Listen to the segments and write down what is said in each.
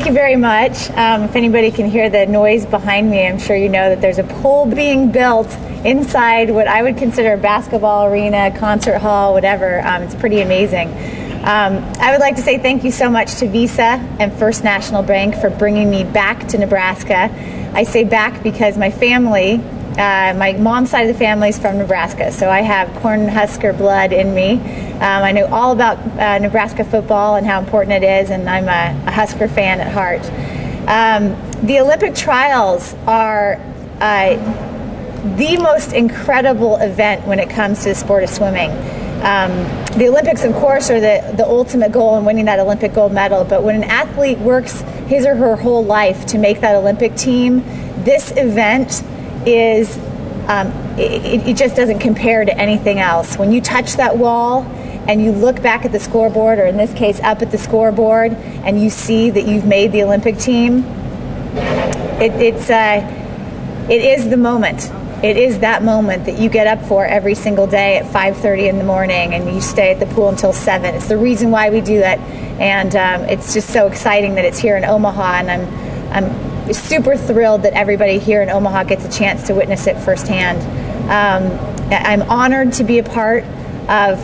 you very much. If anybody can hear the noise behind me, I'm sure you know that there's a pool being built inside what I would consider a basketball arena, concert hall, whatever. It's pretty amazing. I would like to say thank you so much to Visa and First National Bank for bringing me back to Nebraska. I say back because my family, my mom's side of the family is from Nebraska, so I have Cornhusker blood in me. I know all about Nebraska football and how important it is, and I'm a Husker fan at heart. The Olympic trials are the most incredible event when it comes to the sport of swimming. The Olympics, of course, are the ultimate goal in winning that Olympic gold medal, but when an athlete works his or her whole life to make that Olympic team, this event is, it just doesn't compare to anything else. When you touch that wall and you look back at the scoreboard, or in this case up at the scoreboard, and you see that you've made the Olympic team, it is the moment. It is that moment that you get up for every single day at 5:30 in the morning, and you stay at the pool until 7. It's the reason why we do that, and it's just so exciting that it's here in Omaha, and I'm super thrilled that everybody here in Omaha gets a chance to witness it firsthand. I'm honored to be a part of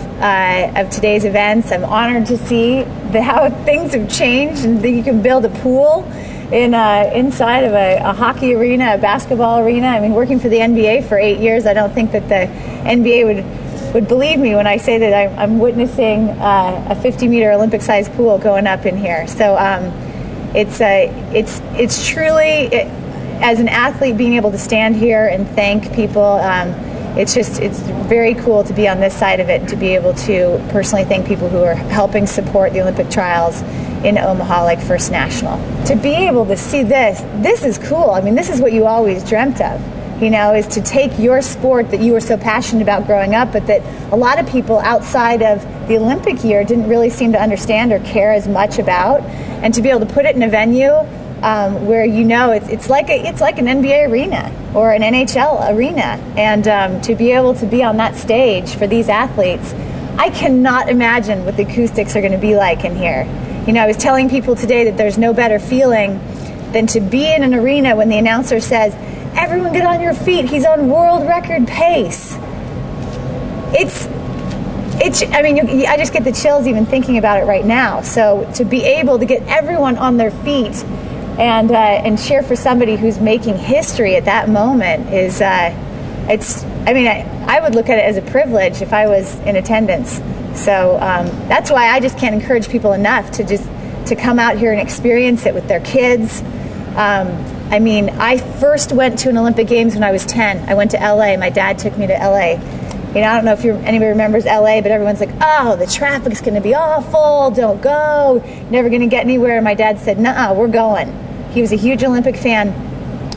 today's events. I'm honored to see how things have changed, and that you can build a pool inside of a hockey arena, a basketball arena. I mean, working for the NBA for 8 years, I don't think that the NBA would believe me when I say that I'm witnessing a 50-meter Olympic-sized pool going up in here. So it's truly, as an athlete, being able to stand here and thank people. It's very cool to be on this side of it and to be able to personally thank people who are helping support the Olympic trials in Omaha, like First National. To be able to see this is cool. I mean, this is what you always dreamt of, you know, is to take your sport that you were so passionate about growing up, but that a lot of people outside of the Olympic year didn't really seem to understand or care as much about, and to be able to put it in a venue where, you know, it's like an NBA arena or an NHL arena, and to be able to be on that stage for these athletes, I cannot imagine what the acoustics are going to be like in here. You know, I was telling people today that there's no better feeling than to be in an arena when the announcer says, "Everyone get on your feet, he's on world record pace." I mean, I just get the chills even thinking about it right now. So to be able to get everyone on their feet and cheer for somebody who's making history at that moment is, I would look at it as a privilege if I was in attendance. So that's why I just can't encourage people enough to come out here and experience it with their kids. I mean, I first went to an Olympic Games when I was 10. I went to LA. My dad took me to LA. You know, I don't know if anybody remembers LA, but everyone's like, "Oh, the traffic's going to be awful. Don't go. Never going to get anywhere." And my dad said, "Nuh-uh, we're going." He was a huge Olympic fan.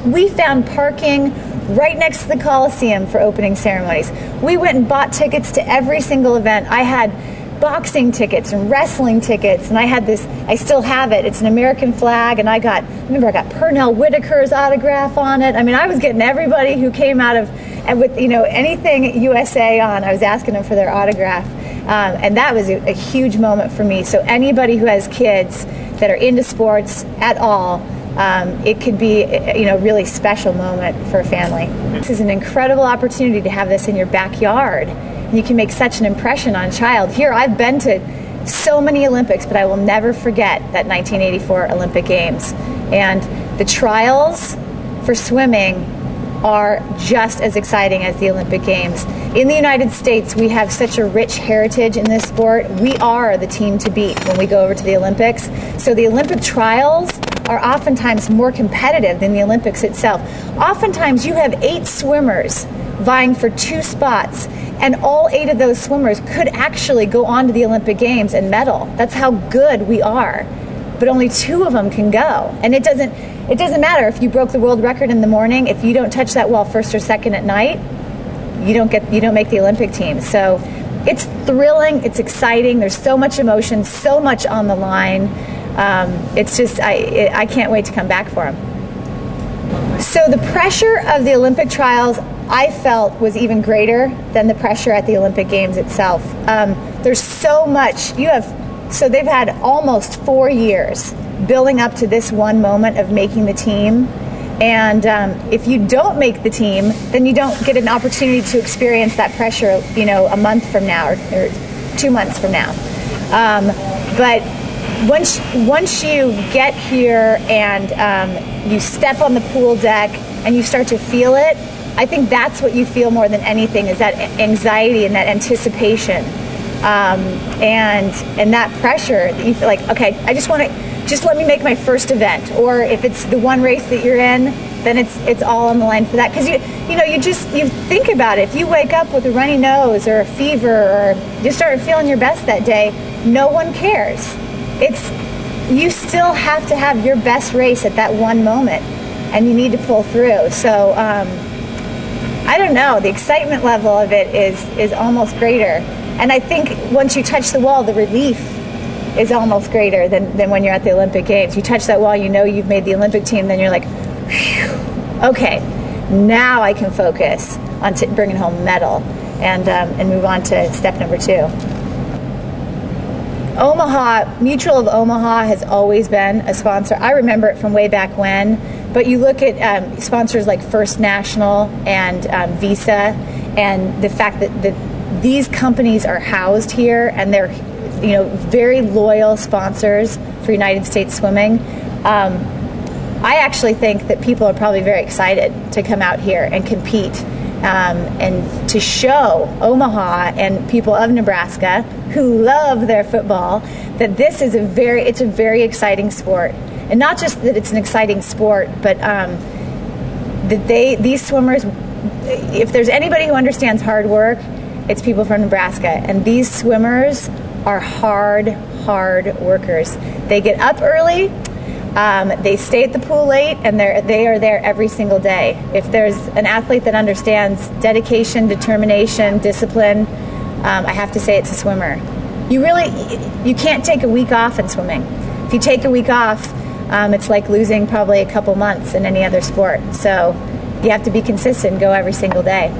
We found parking right next to the Coliseum for opening ceremonies. We went and bought tickets to every single event. I had boxing tickets and wrestling tickets, and I had this, I still have it, it's an American flag, and I got Pernell Whitaker's autograph on it. I mean, I was getting everybody who came out of, and with, you know, anything USA on, I was asking them for their autograph, and that was a huge moment for me. So anybody who has kids that are into sports at all, it could be, you know, a really special moment for a family. This is an incredible opportunity to have this in your backyard. You can make such an impression on a child. Here, I've been to so many Olympics, but I will never forget that 1984 Olympic Games. And the trials for swimming are just as exciting as the Olympic Games. In the United States, we have such a rich heritage in this sport. We are the team to beat when we go over to the Olympics. So the Olympic trials are oftentimes more competitive than the Olympics itself. Oftentimes you have 8 swimmers vying for 2 spots, and all 8 of those swimmers could actually go on to the Olympic Games and medal. That's how good we are. But only 2 of them can go. And it doesn't matter if you broke the world record in the morning. If you don't touch that wall first or second at night, you don't make the Olympic team. So it's thrilling, it's exciting, there's so much emotion, so much on the line. It's just, I can't wait to come back for them. So the pressure of the Olympic trials, I felt, was even greater than the pressure at the Olympic Games itself. There's so much, so they've had almost 4 years building up to this one moment of making the team. And if you don't make the team, then you don't get an opportunity to experience that pressure, you know, a month from now or 2 months from now. But once you get here and you step on the pool deck and you start to feel it, I think that's what you feel more than anything, is that anxiety and that anticipation, and that pressure that you feel like, okay, I just want to. Just let me make my first event, or if it's the one race that you're in, then it's all on the line for that. Because you think about it. If you wake up with a runny nose or a fever, or you start feeling your best that day, no one cares. You still have to have your best race at that one moment, and you need to pull through. So I don't know. The excitement level of it is almost greater, and I think once you touch the wall, the relief is almost greater than when you're at the Olympic Games. You touch that wall, you know you've made the Olympic team, then you're like, whew, okay, now I can focus on bringing home a medal and move on to step number 2. Omaha, Mutual of Omaha has always been a sponsor. I remember it from way back when, but you look at sponsors like First National and Visa, and the fact that these companies are housed here and they're very loyal sponsors for United States Swimming. I actually think that people are probably very excited to come out here and compete, and to show Omaha and people of Nebraska who love their football that this is it's a very exciting sport. And not just that it's an exciting sport, but that these swimmers, if there's anybody who understands hard work, it's people from Nebraska. And these swimmers are hard workers. They get up early, they stay at the pool late, and they are there every single day. If there's an athlete that understands dedication, determination, discipline, I have to say it's a swimmer. You can't take a week off in swimming. If you take a week off, it's like losing probably a couple months in any other sport. So you have to be consistent, go every single day.